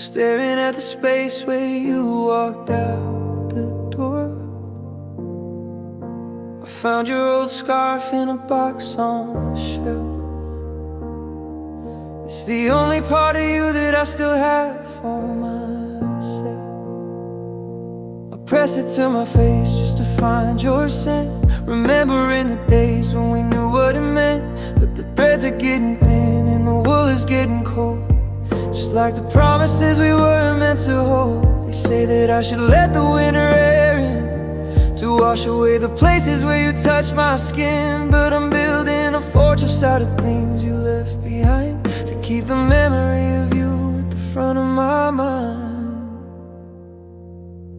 Staring at the space where you walked out the door. I found your old scarf in a box on the shelf. It's the only part of you that I still have for myself. I press it to my face just to find your scent, remembering the days when we knew what it meant. But the threads are getting thin and the wool is getting cold, just like the promises we were meant to hold. They say that I should let the winter air in to wash away the places where you touched my skin. But I'm building a fortress out of things you left behind, to keep the memory of you at the front of my mind.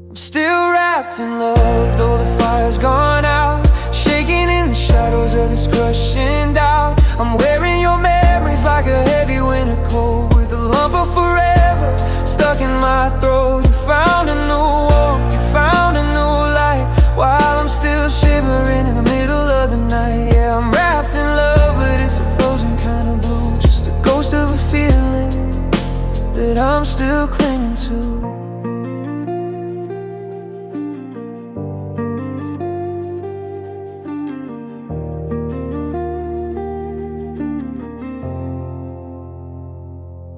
I'm still wrapped in love, though the fire's gone out, shaking in the shadows of this crushing doubt. I'm wearing your memories like a heavy winter coat, with a lump of forever stuck in my throat. You found a new warmth, you found a new light, while I'm still shivering in the middle of the night. Yeah, I'm wrapped in love, but it's a frozen kind of blue, just a ghost of a feeling that I'm still clinging to.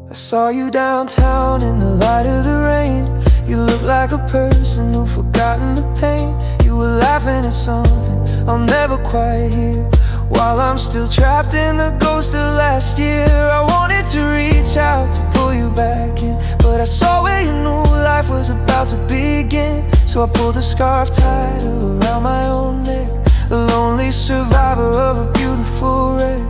I saw you downtown in the light of the rain. You looked like a person who'd forgotten the pain. You were laughing at something I'll never quite hear, while I'm still trapped in the ghost of last year. I wanted to reach out to pull you back in, but I saw where you knew life was about to begin. So I pulled the scarf tight around my own neck, a lonely survivor of a beautiful wreck.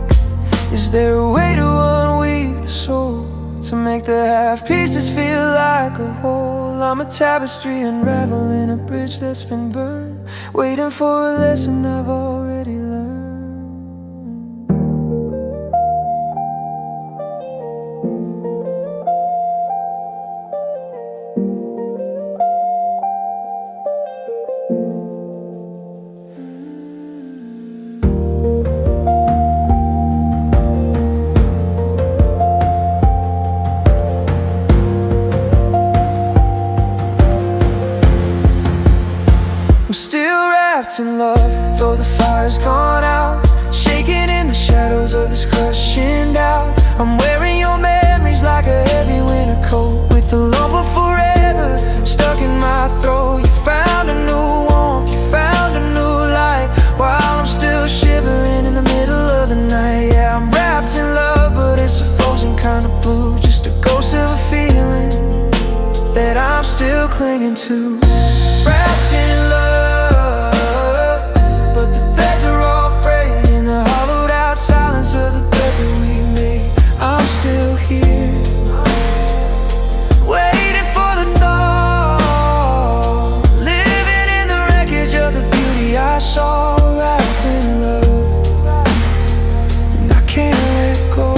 Is there a way to unweave the soul, to make the half pieces feel like a whole? I'm a tapestry unraveling a bridge that's been burned, waiting for a lesson I've already learned. I'm still wrapped in love, though the fire's gone out, shaking in the shadows of this crushing doubt. I'm wearing your memories like a heavy winter coat, with the lump of forever stuck in my throat. You found a new warmth, you found a new light, while I'm still shivering in the middle of the night. Yeah, I'm wrapped in love, but it's a frozen kind of blue, just a ghost of a feeling that I'm still clinging to. Wrapped in love, but the threads are all frayed in the hollowed out silence of the bed that we made. I'm still here, waiting for the thaw, living in the wreckage of the beauty I saw. Wrapped in love, and I can't let go.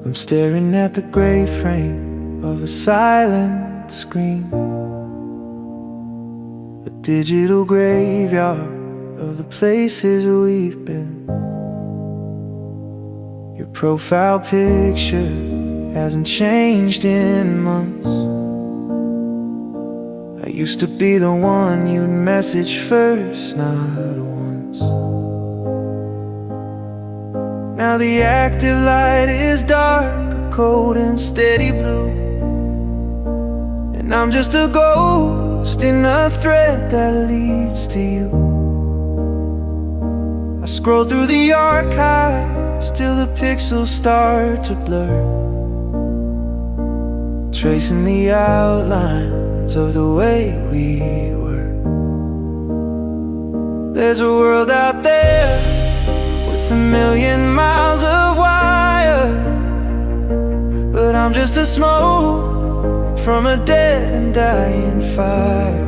I'm staring at the gray frame of a silent screen, a digital graveyard of the places we've been. Your profile picture hasn't changed in months. I used to be the one you'd message first, not once. Now the active light is dark, a cold and steady blue, and I'm just a ghost in a thread that leads to you. I scroll through the archives till the pixels start to blur, tracing the outlines of the way we were. There's a world out there with a million miles of wire, but I'm just a smoke from a dead and dying fire.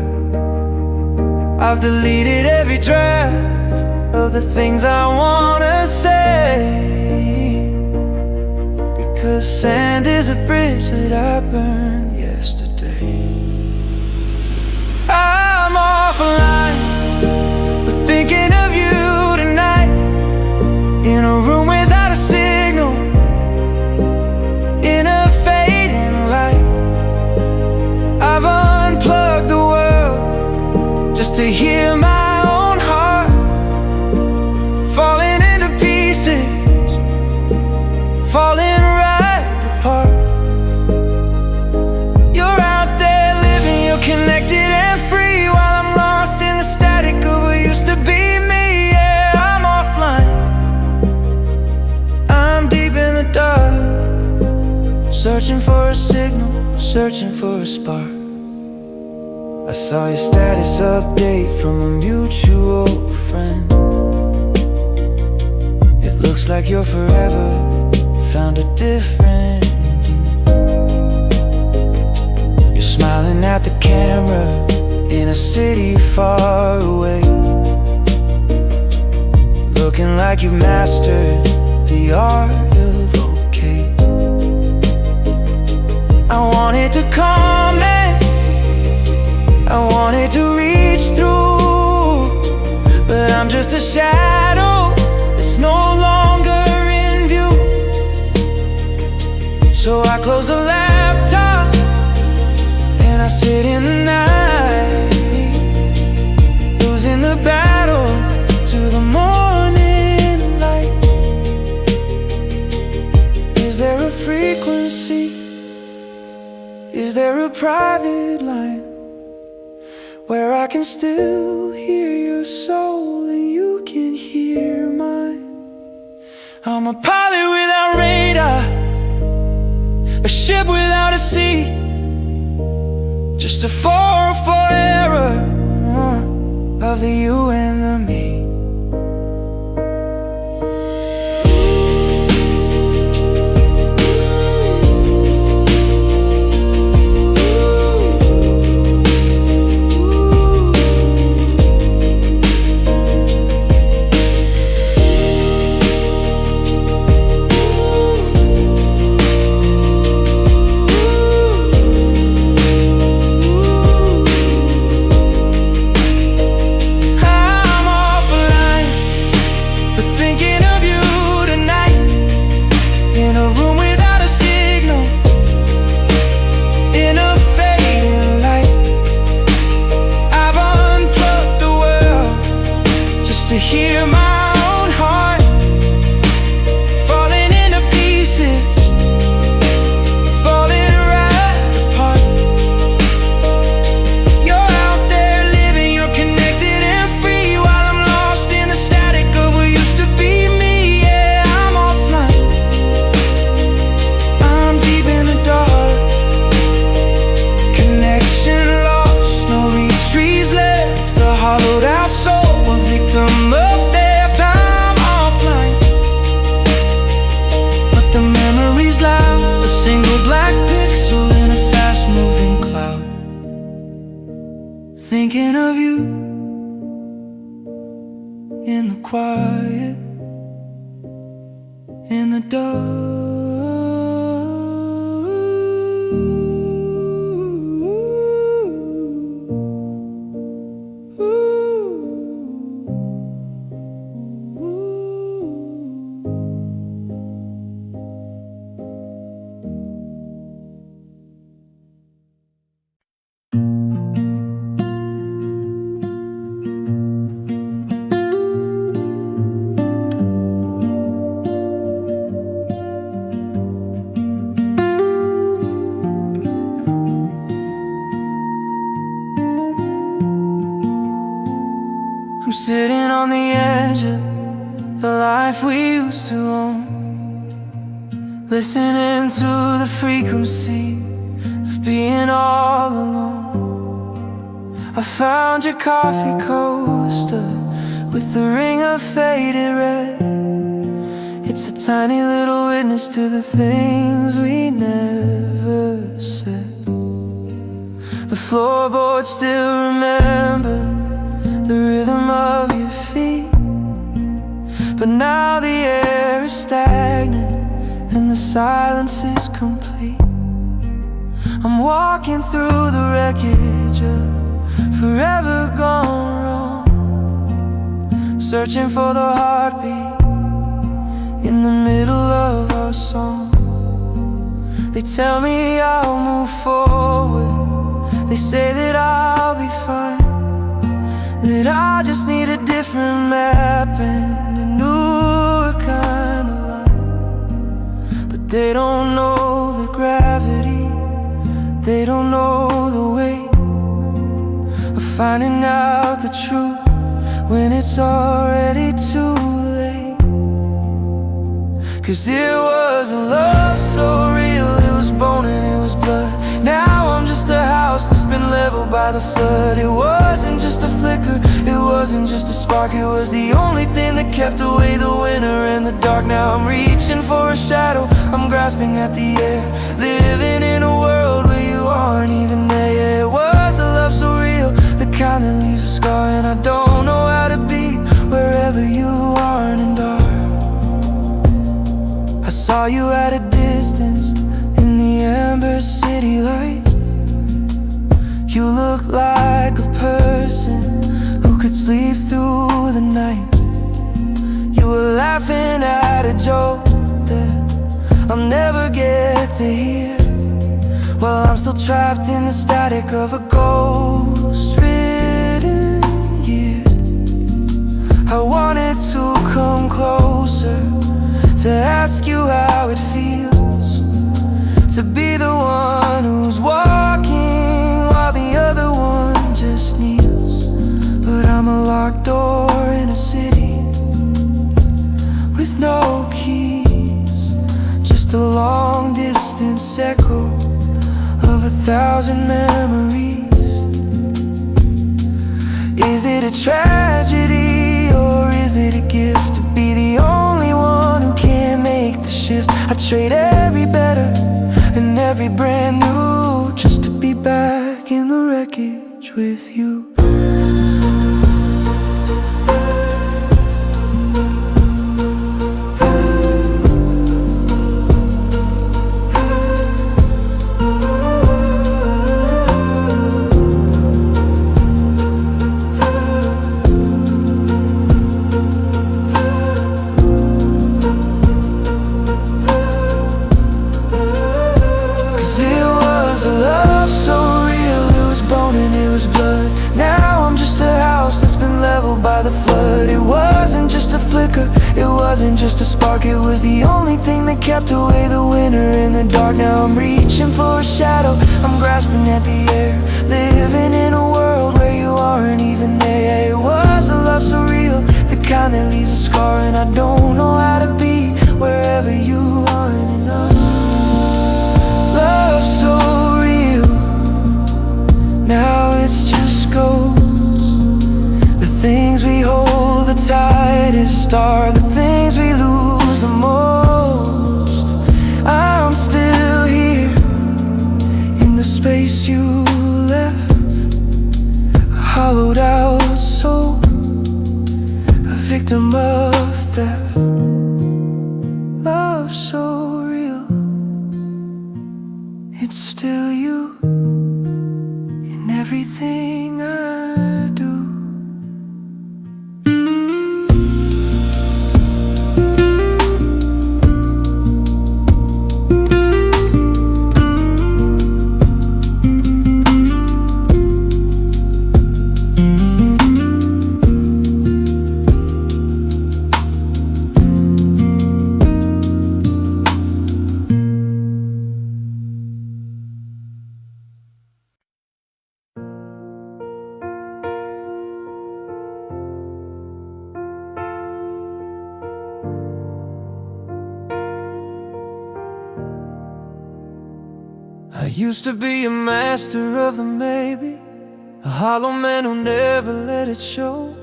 I've deleted every draft of the things I wanna say, because sand is a bridge that I burned yesterday. I'm offline, but thinking of you tonight, in a room without a signal, in a fading light. I've unplugged the world just to hear my own heart falling into pieces, falling right apart. You're out there living, you're connected and free, while I'm lost in the static of what used to be me. Yeah, I'm offline, I'm deep in the dark, searching for a signal, searching for a spark. I saw your status update from a mutual friend. It looks like you're forever found a different you. You're smiling at the camera in a city far away, looking like you've mastered the art of okay. I wanted to comment, I wanted to reach through, but I'm just a shadow that's no longer in view. So I close the laptop and I sit in the night, losing the battle to the morning light. Is there a frequency? Is there a private line where I can still hear your soul and you can hear mine? I'm a pilot without radar, a ship without a sea, just a 404 error of the you and the me. To hear my own heart falling into pieces, falling right apart. You're out there living, you're connected and free, while I'm lost in the static of what used to be me. Yeah, I'm offline, I'm deep in the dark, connection lost, no retreats left, a hollowed out soul, a victim of theft. I'm offline, but the memory's loud, a single black pixel in a fast-moving cloud. Thinking of you in the quiet, in the dark. I'm sitting on the edge of the life we used to own, listening to the frequency of being all alone. I found your coffee coaster with the ring of faded red. It's a tiny little witness to the things we never said. The floorboards still remember the rhythm of your feet. But now the air is stagnant and the silence is complete. I'm walking through the wreckage of forever gone wrong, searching for the heartbeat in the middle of our song. They tell me I'll move forward, they say that I'll be fine, that I just need a different map and a newer kind of line. But they don't know the gravity, they don't know the weight of finding out the truth when it's already too late. 'Cause it was a love so real, it was bone and it was blood. Now I'm just a house that's been leveled by the flood. It wasn't just a flicker, it wasn't just a spark, it was the only thing that kept away the winter and the dark. Now I'm reaching for a shadow, I'm grasping at the air, living in a world where you aren't even there. Yeah, it was a love so real, the kind that leaves a scar. And I don't know how to be wherever you aren't in dark. I saw you at a distance in the amber city light. You look like a person who could sleep through the night. You were laughing at a joke that I'll never get to hear. Well, I'm still trapped in the static of a ghost-ridden year. I wanted to come closer, to ask you how it feels to be the one who's walking while the other one just kneels. But I'm a locked door in a city with no keys, just a long distance echo of 1,000 memories. Is it a tragedy or is it a gift to be the only one who can make the shift? I trade every better and every brand new just to be back in the wreckage with you. By the flood, it wasn't just a flicker, it wasn't just a spark, it was the only thing that kept away the winter in the dark. Now I'm reaching for a shadow, I'm grasping at the air, living in a world where you aren't even there. Yeah, it was a love so real, the kind that leaves a scar. And I don't know how to be wherever you aren't enough. Love so real, now it's just gold. Things we hold the tightest are the things we lose the most. I'm still here in the space you left, a hollowed out soul, a victim of theft. Love so real, it's still you in everything I do. I used to be a master of the maybe, a hollow man who never let it show.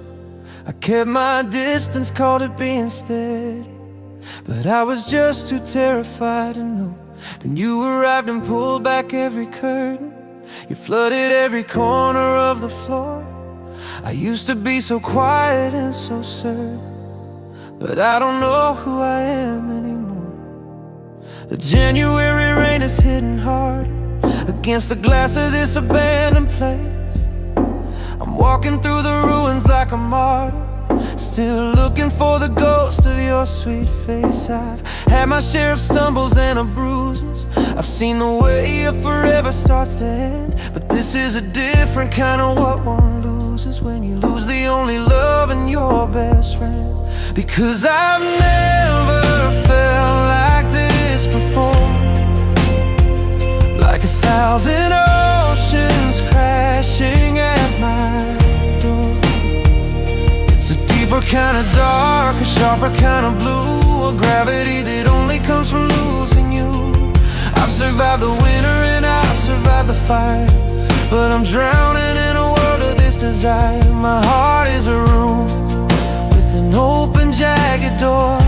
I kept my distance, called it being steady, but I was just too terrified to know. Then you arrived and pulled back every curtain. You flooded every corner of the floor. I used to be so quiet and so certain, but I don't know who I am anymore. The January rain is hitting hard against the glass of this abandoned place. I'm walking through the ruins like a martyr, still looking for the ghost of your sweet face. I've had my share of stumbles and of bruises. I've seen the way of forever starts to end, but this is a different kind of what one loses when you lose the only love and your best friend. Because I've never felt like this before, like 1,000 oceans crashing at my door. It's a deeper kind of dark, a sharper kind of blue, a gravity that only comes from losing you. I've survived the winter and I've survived the fire, but I'm drowning in a world of this desire. My heart is a room with an open, jagged door,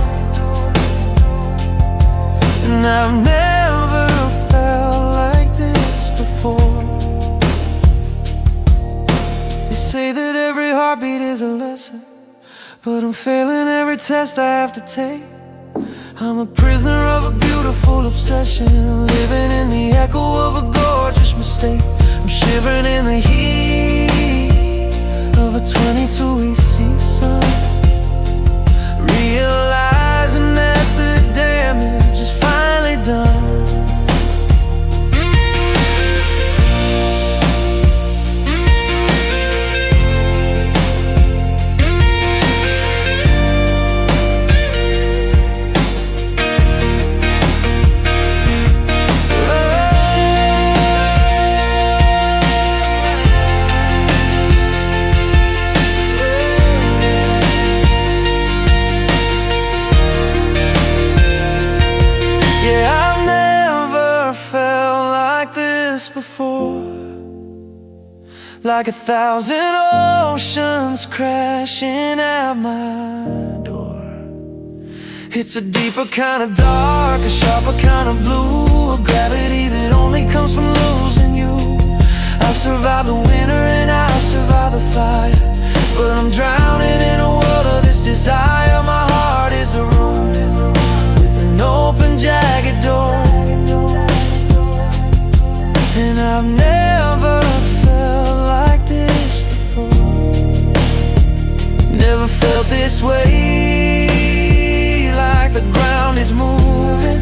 and I've never felt like this before. They say that every heartbeat is a lesson, but I'm failing every test I have to take. I'm a prisoner of a beautiful obsession, living in the echo of a gorgeous mistake. I'm shivering in the heat of a 22 EC sun, realizing that the damage is finally done. Before, like 1,000 oceans crashing at my door. It's a deeper kind of dark, a sharper kind of blue, a gravity that only comes from losing you. I've survived the winter and I've survived the fire, but I'm drowning in a world of this desire. My heart is a room with an open, jagged door, and I've never felt like this before. Never felt this way, like the ground is moving.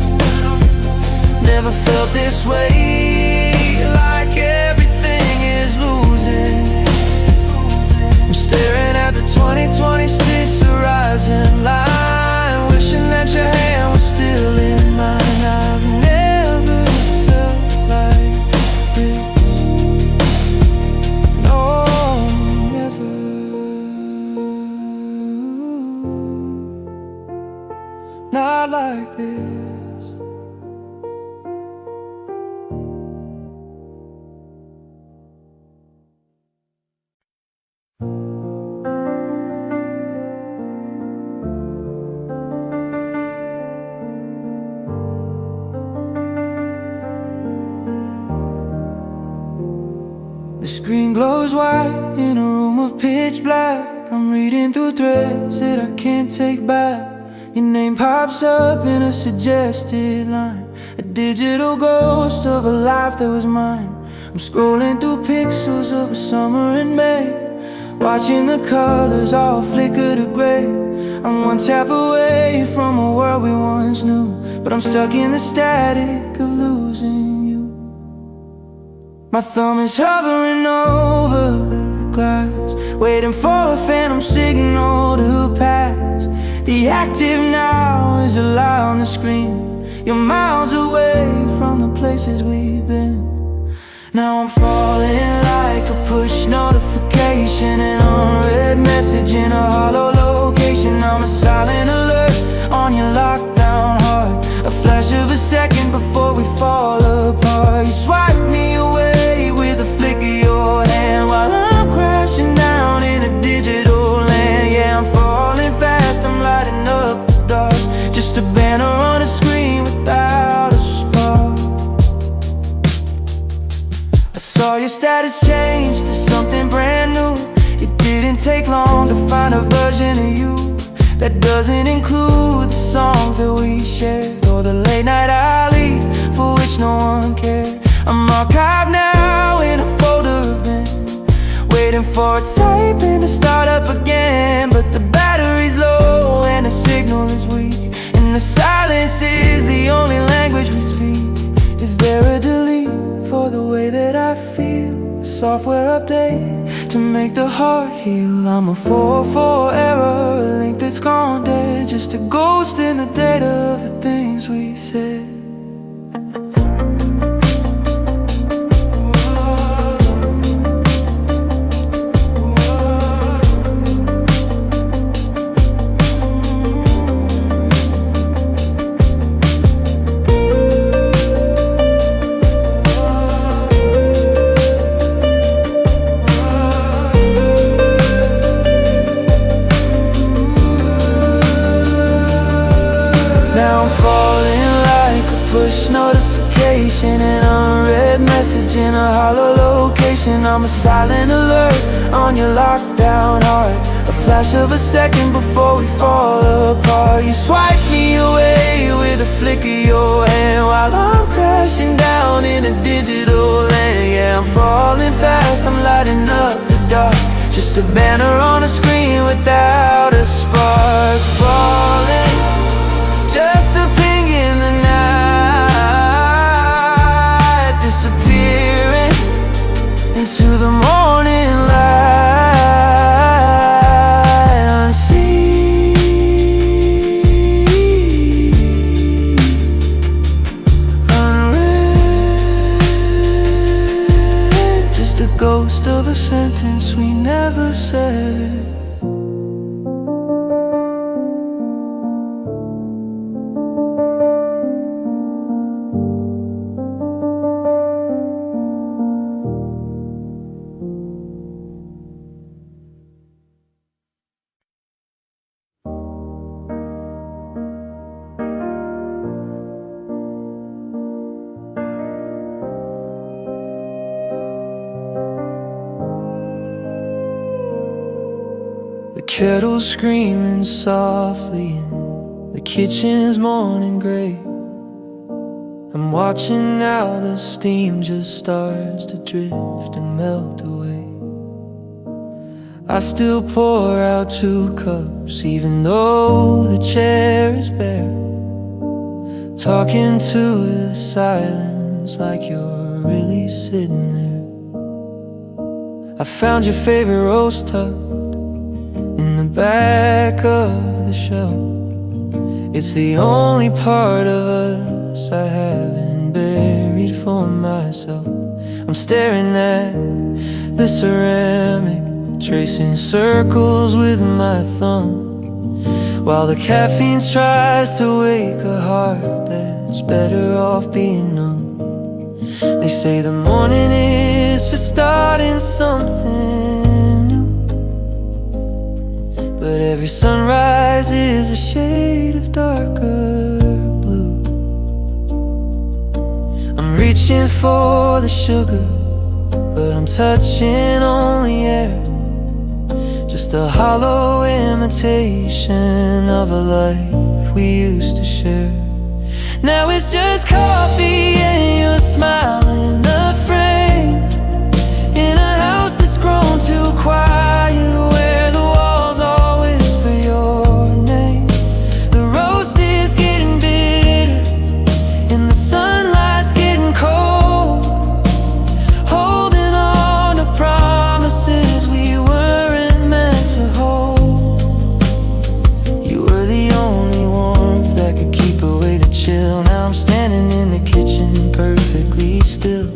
Never felt this way, like everything is losing. I'm staring at the 2026 horizon line, wishing that your hand was still in mine. I've never felt like this. No, never. Not like this. The screen glows white in a room of pitch black. I'm reading through threads that I can't take back. Your name pops up in a suggested line, a digital ghost of a life that was mine. I'm scrolling through pixels of a summer in May, watching the colors all flicker to gray. I'm one tap away from a world we once knew, but I'm stuck in the static of losing you. My thumb is hovering over the glass, waiting for a phantom signal to pass. The active now is a lie on the screen. You're miles away from the places we've been. Now I'm falling like a push notification, an unread message in a hollow location. I'm a silent alert on your lockdown heart, a flash of a second before we fall apart. You swipe me away with a flick of your hand while I'm crashing down in a digital land. Yeah, I'm falling fast, I'm lighting up the dark, just a banner on a screen without a spark. I saw your has changed to something brand new. It didn't take long to find a version of you that doesn't include the songs that we shared, or the late night alleys for which no one cared. I'm archived now in a folder of them, waiting for a typing to start up again. But the battery's low and the signal is weak, and the silence is the only language we speak. Is there a delete for the way that I feel? A software update to make the heart heal? I'm a 404 error, a link that's gone dead, just a ghost in the data of the things we said. Now I'm falling like a push notification, an unread message in a hollow location. I'm a silent alert on your lockdown heart, a flash of a second before we fall apart. You swipe me away with a flick of your hand while I'm crashing down in a digital land. Yeah, I'm falling fast, I'm lighting up the dark, just a banner on a screen without a spark. Falling, just a ping in the night, disappearing into the morning light. Unseen, unread, just a ghost of a sentence we never said. The kettle's screaming softly and the kitchen's morning gray. I'm watching how the steam just starts to drift and melt away. I still pour out 2 cups even though the chair is bare, talking to the silence like you're really sitting there. I found your favorite rose tucked in the back of the shelf. It's the only part of us I haven't buried for myself. I'm staring at the ceramic, tracing circles with my thumb, while the caffeine tries to wake a heart that's better off being numb. They say the morning is for starting something new, but every sunrise is a shade of darker blue. I'm reaching for the sugar, but I'm touching only air, just a hollow imitation of a life we used to share. Now it's just coffee and your smile in the frame, in a house that's grown too quiet, where the walls all whisper your name. The roast is getting bitter and the sunlight's getting cold, holding on to promises we weren't meant to hold. You were the only warmth that could keep away the chill. Now I'm standing in the kitchen perfectly still.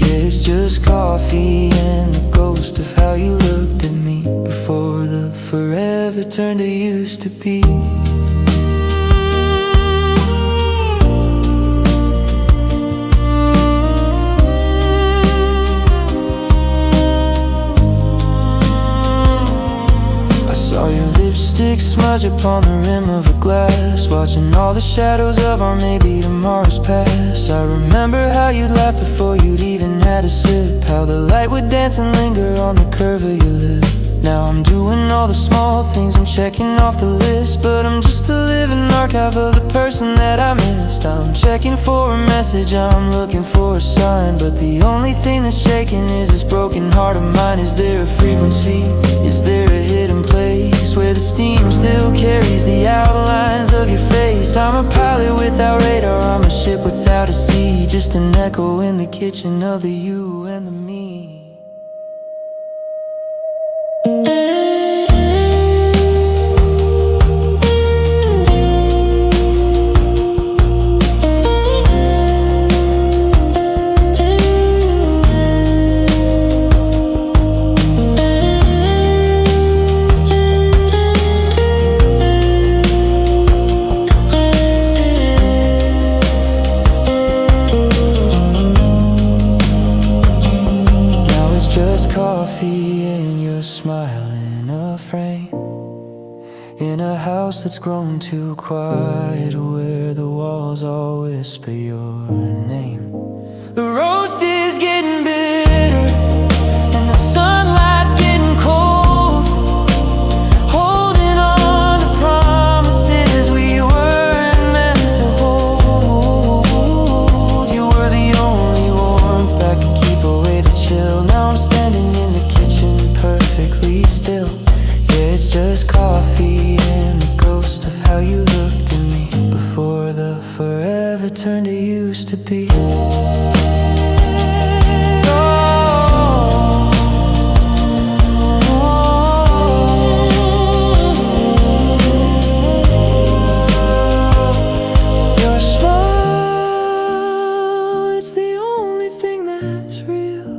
Yeah, it's just coffee and the ghost of how you looked at me before the forever turned to used to be. I saw your lipstick smudge upon the rim of a glass, watching all the shadows of our maybe tomorrow's pass. I remember how you'd laugh before you'd even have had a sip, how the light would dance and linger on the curve of your lip. Now I'm doing all the small things, I'm checking off the list, but I'm just a living archive of the person that I missed. I'm checking for a message, I'm looking for a sign, but the only thing that's shaking is this broken heart of mine. Is there a frequency? Is there a hidden place where the steam still carries the outlines of your face? I'm a pilot without radar, I'm a ship without a sea, just an echo in the kitchen of the you and the me. Coffee and your smile in a frame, in a house that's grown too quiet, where the walls all whisper your name. The roast is getting bitter and the sunlight's getting cold, holding on to promises we weren't meant to hold. You were the only warmth that could keep away the chill. Now I'm standing in the kitchen perfectly still. Yeah, it's just coffee and the ghost of how you looked at me before the forever turned to used to be. Your smile, it's the only thing that's real.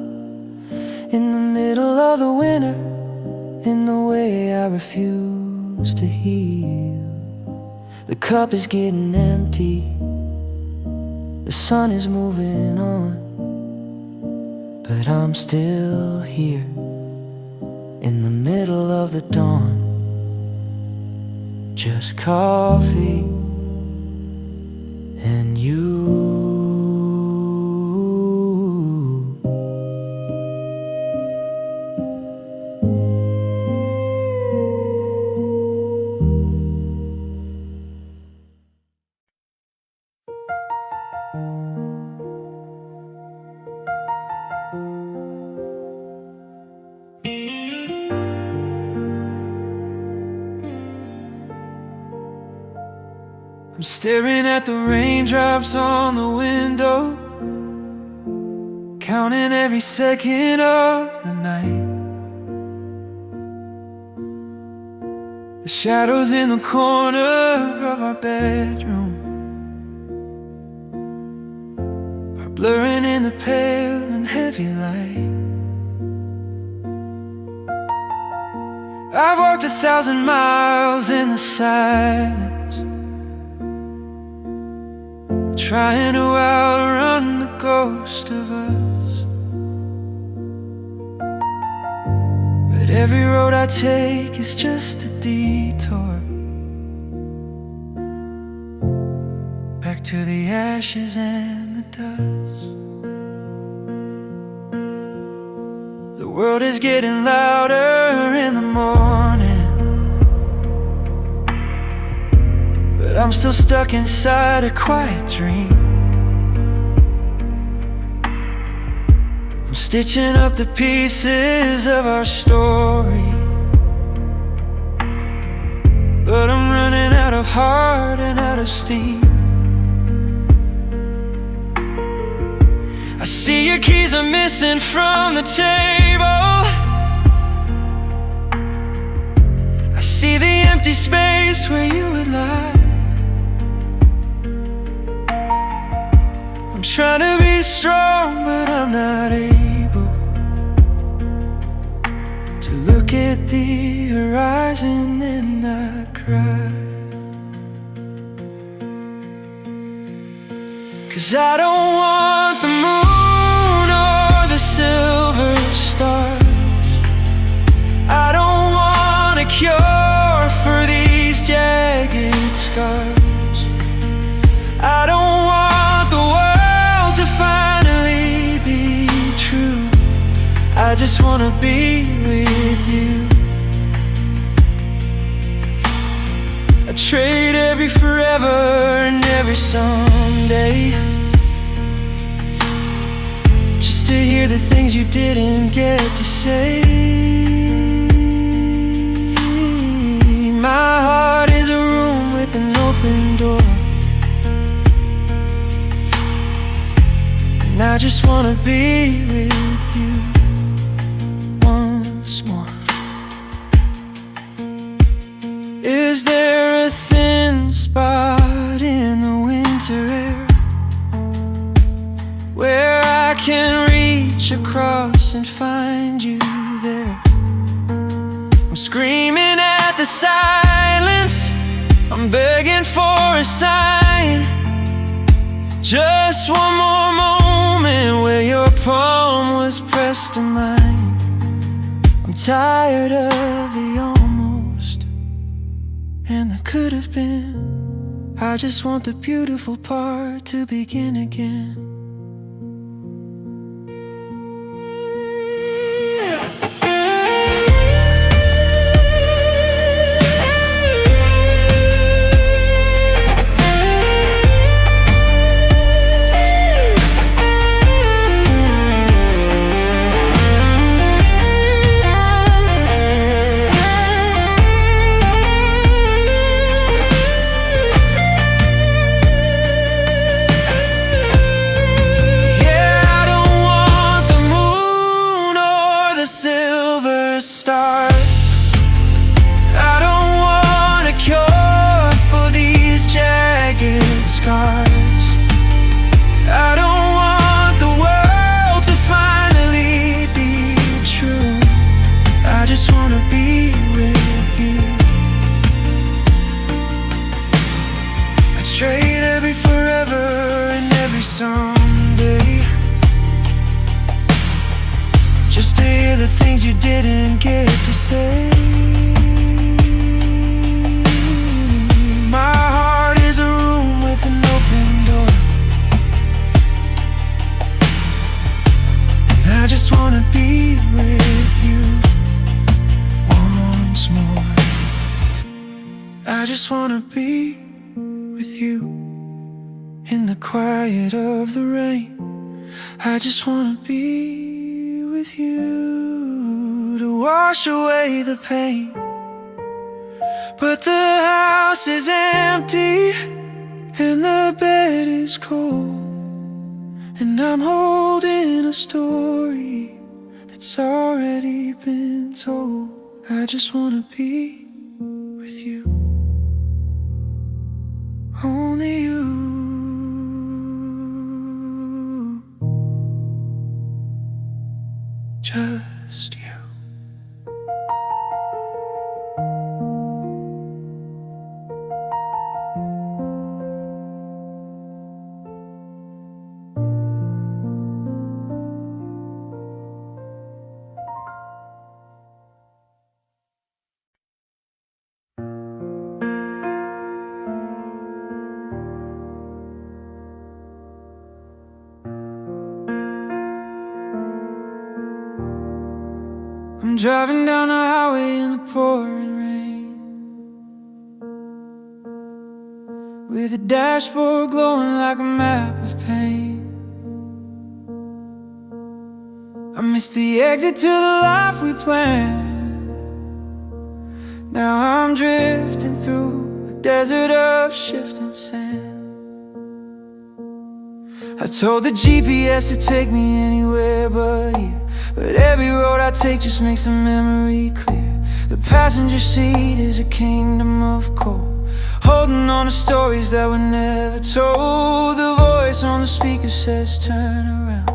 In the middle of the winter, in the way I refuse to heal. The cup is getting empty, the sun is moving on, but I'm still here in the middle of the dawn. Just coffee and you. I'm staring at the raindrops on the window, counting every second of the night. The shadows in the corner of our bedroom are blurring in the pale and heavy light. I've walked 1,000 miles in the silence, trying to outrun the ghost of us. But every road I take is just a detour back to the ashes and the dust. The world is getting louder in the morning, but I'm still stuck inside a quiet dream. I'm stitching up the pieces of our story, but I'm running out of heart and out of steam. I see your keys are missing from the table, I see the empty space where you would lie. I'm trying to be strong, but I'm not able to look at the horizon and not cry. 'Cause I don't want the moon or the silver stars, I don't want a cure for these jagged scars, I don't want the world to finally be true. just wanna be with you. I trade every forever and every someday, just to hear the things you didn't get to say. My heart is a room with an open door, and I just wanna be with you once more. Is there a thin spot in the winter air where I can reach across and find you there? I'm screaming at the silence, I'm begging for a sign. Just one more moment where your palm was pressed to mine. I'm tired of the almost and the could have been. I just want the beautiful part to begin again. Stars. I don't want a cure for these jagged scars. I don't want the world to finally be true. I just wanna be with you. I trade every forever and every someday, just to hear the things you didn't get to say. My heart is a room with an open door, and I just wanna be with you once more. I just wanna be with you in the quiet of the rain. I just wanna be with you to wash away the pain. But the house is empty and the bed is cold, and I'm holding a story that's already been told. I just wanna be with you, only you. Just you. I'm driving down the highway in the pouring rain, with the dashboard glowing like a map of pain. I missed the exit to the life we planned. Now I'm drifting through a desert of shifting sand. I told the GPS to take me anywhere but here, but every road I take just makes the memory clear. The passenger seat is a kingdom of cold, holding on to stories that were never told. The voice on the speaker says turn around,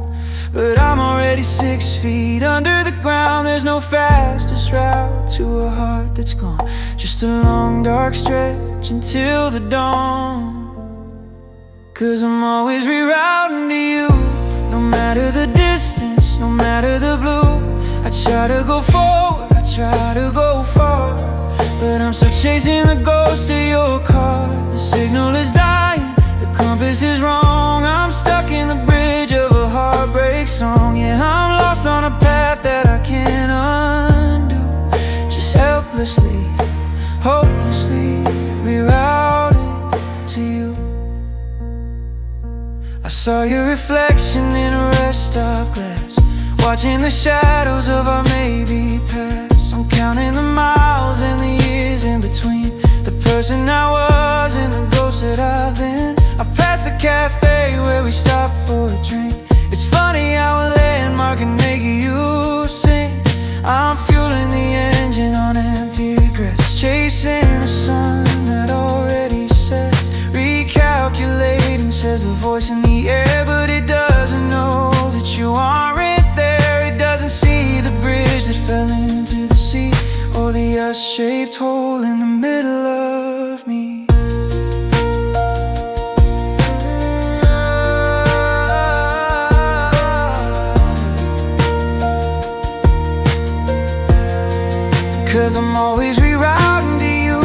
but I'm already 6 feet under the ground. There's no fastest route to a heart that's gone, just a long dark stretch until the dawn. 'Cause I'm always rerouting to you, no matter the distance, no matter the blue. I try to go forward, I try to go far, but I'm still chasing the ghost of your car. The signal is dying, the compass is wrong. I'm stuck in the bridge of a heartbreak song. Yeah, I'm lost on a path that I hopelessly, hopelessly rerouted to you. I saw your reflection in a rest stop glass, watching the shadows of our maybe pass. I'm counting the miles and the years in between the person I was and the ghost that I've been. I passed the cafe where we stopped for a drink. It's funny how a landmark can make you sing. I'm fueling the engine on empty regrets, chasing a sun that already sets. Recalculating, says the voice in the air, but it doesn't know that you aren't there. It doesn't see the bridge that fell into the sea, or the us-shaped hole in the middle of me. 'Cause I'm always rerouting to you,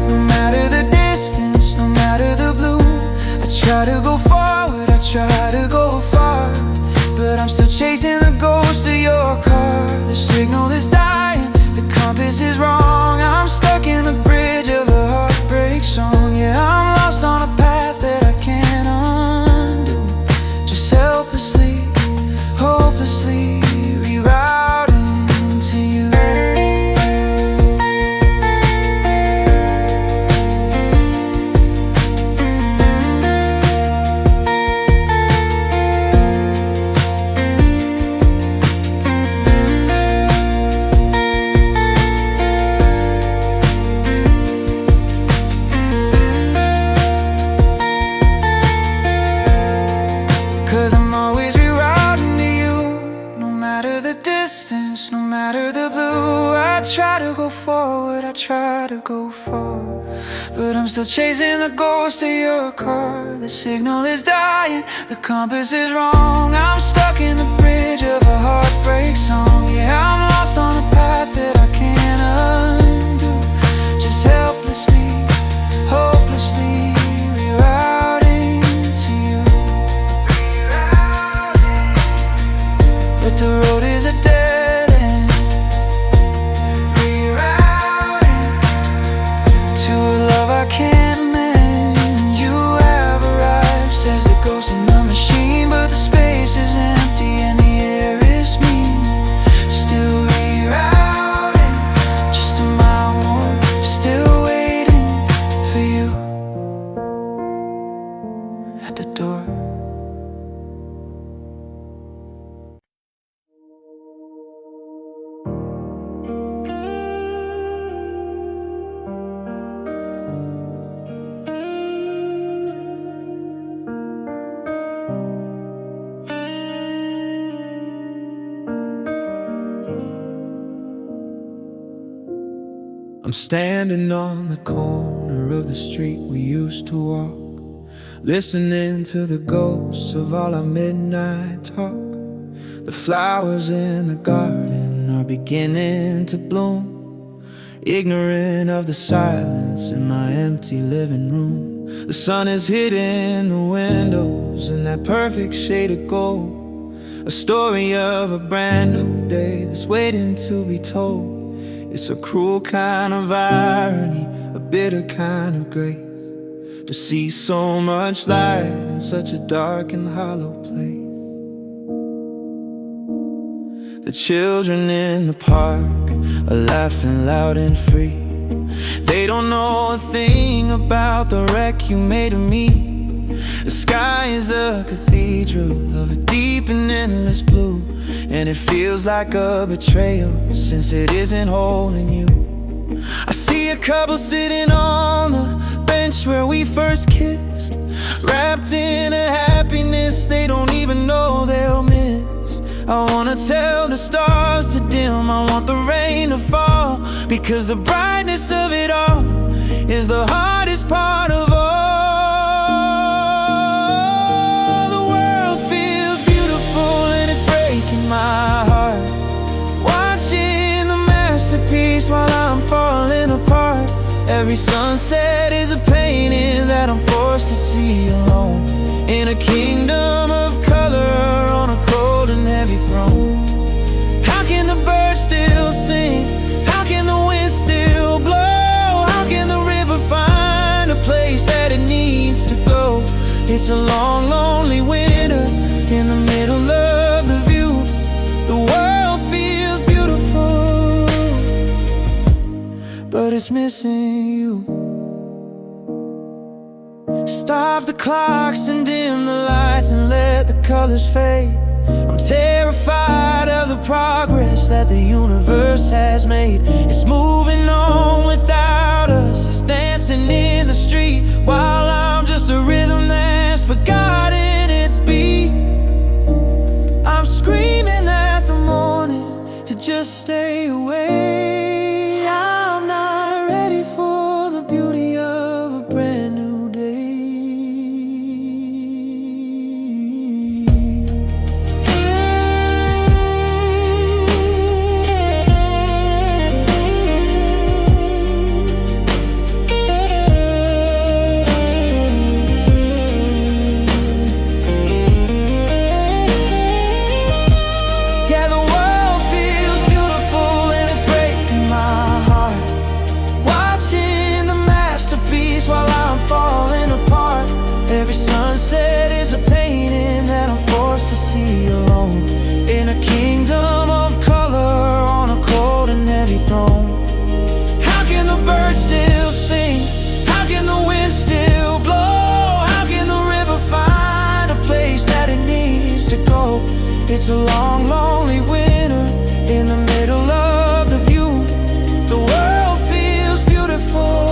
no matter the distance, no matter the blue. I try to go forward, I try to go far, but I'm still chasing the ghost of your car. The signal is dying, the compass is wrong. I'm stuck in the bridge of a heartbreak song. Yeah, I'm lost on a path that I can't undo, just helplessly, hopelessly rerouting to you. 'Cause I'm always rerouting to you, no matter the distance, no matter the blue. I try to go forward, I try to go far, but I'm still chasing the ghost of your car. The signal is dying, the compass is wrong. I'm stuck in the bridge of a heartbreak song. Yeah, I'm lost on a path that I can't undo, just helplessly, hopelessly rerouting to you. But the road is a dead end, rerouting to a love I can't mend. You have arrived, says the ghost in the machine, but the space is empty and the air is mean. Still rerouting, just a mile more, still waiting for you at the door. I'm standing on the corner of the street we used to walk, listening to the ghosts of all our midnight talk. The flowers in the garden are beginning to bloom, ignorant of the silence in my empty living room. The sun is hitting the windows in that perfect shade of gold, a story of a brand new day that's waiting to be told. It's a cruel kind of irony, a bitter kind of grace, to see so much light in such a dark and hollow place. The children in the park are laughing loud and free. They don't know a thing about the wreck you made of me. The sky is a cathedral of a deep and endless blue, and it feels like a betrayal since it isn't holding you. I see a couple sitting on the bench where we first kissed, wrapped in a happiness they don't even know they'll miss. I wanna tell the stars to dim, I want the rain to fall, because the brightness of it all is the hardest part of all. My heart, watching the masterpiece while I'm falling apart. Every sunset is a painting that I'm forced to see alone, in a kingdom of color on a cold and heavy throne. How can the birds still sing? How can the wind still it's missing you. Stop the clocks and dim the lights and let the colors fade. I'm terrified of the progress that the universe has made. It's moving on without us. It's dancing in the street while I'm just a rhythm that's forgotten its beat. I'm screaming at the morning to just stay away. I'm not ready for the beauty of a brand new day. Every sunset is a painting that I'm forced to see alone, in a kingdom of color on a cold and heavy throne. How can the birds still sing? How can the wind still blow? How can the river find a place that it needs to go? It's a long, lonely winter in the middle of the view. The world feels beautiful,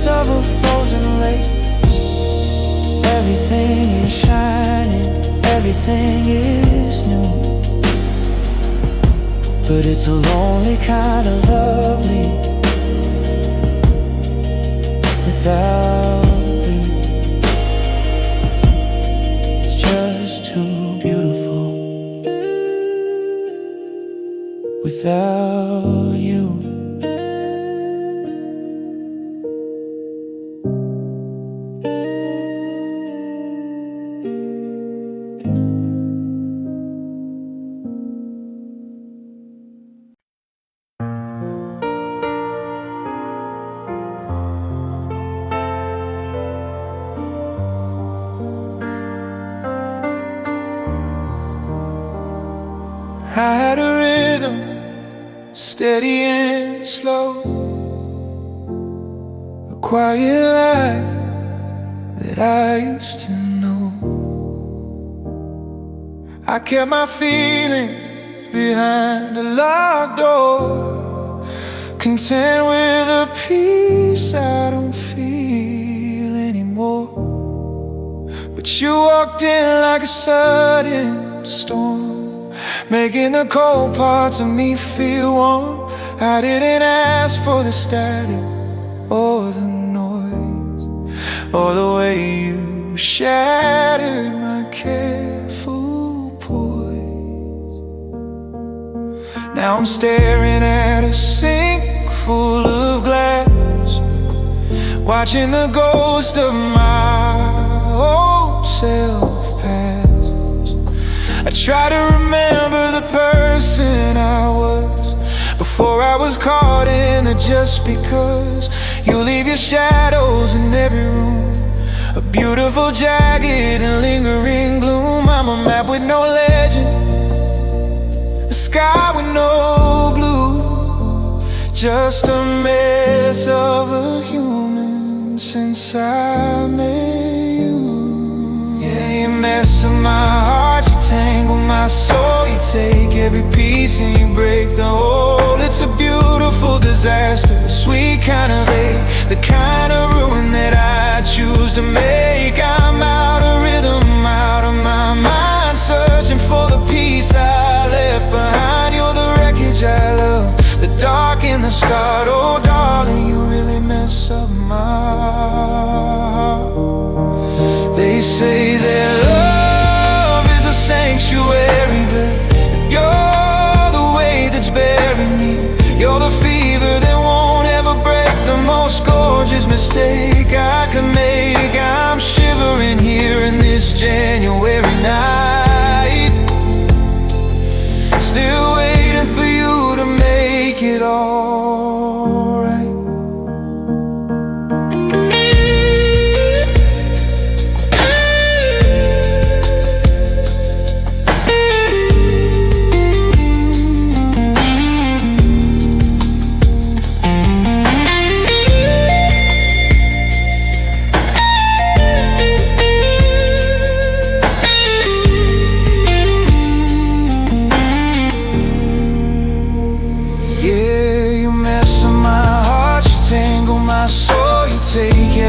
of a frozen lake. Everything is shining, everything is new, but it's a lonely kind of lovely without you. It's just too beautiful without you. I had a rhythm, steady and slow, a quiet life that I used to know. I kept my feelings behind a locked door, content with a peace I don't feel anymore. But you walked in like a sudden storm, making the cold parts of me feel warm. I didn't ask for the static or the noise, or the way you shattered my careful poise. Now I'm staring at a sink full of glass, watching the ghost of my old self pass. I try to remember the person I was before I was caught in the just because. You leave your shadows in every room, a beautiful jagged and lingering gloom. I'm a map with no legend, a sky with no blue, just a mess of a human since I met you. Yeah, you mess up my heart, you tangle my soul, you take every piece and you break the whole. It's a beautiful disaster, a sweet kind of ache, the kind of ruin that I choose to make. I'm out of rhythm, out of my mind, searching for the peace I left behind. You're the wreckage I love, the dark and the start. Oh darling, you really mess up my heart. They say that love is a sanctuary, but you're the weight that's bearing me. You're the fever that won't ever break, the most gorgeous mistake I could make. I'm shivering here in this January night,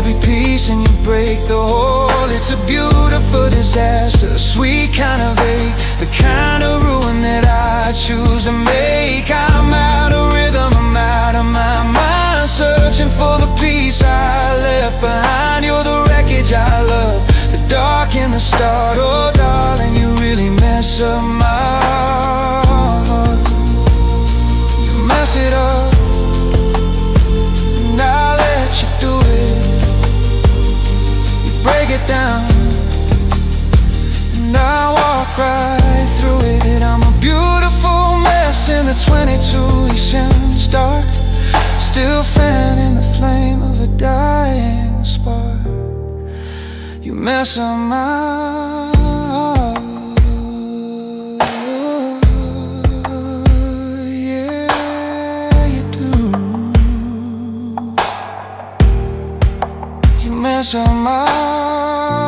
every piece and you break the whole. It's a beautiful disaster, a sweet kind of ache, the kind of ruin that I choose to make. I'm out of rhythm, I'm out of my mind, searching for the peace I left behind. You're the wreckage I love, the dark and the start. Oh darling, you really mess up my heart. You mess it up, and I'll let you do it. You break it down, and I walk right through it. I'm a beautiful mess in the 22 East dark, still fanning the flame of a dying spark. You mess up my heart, yeah, you do. You mess up my heart.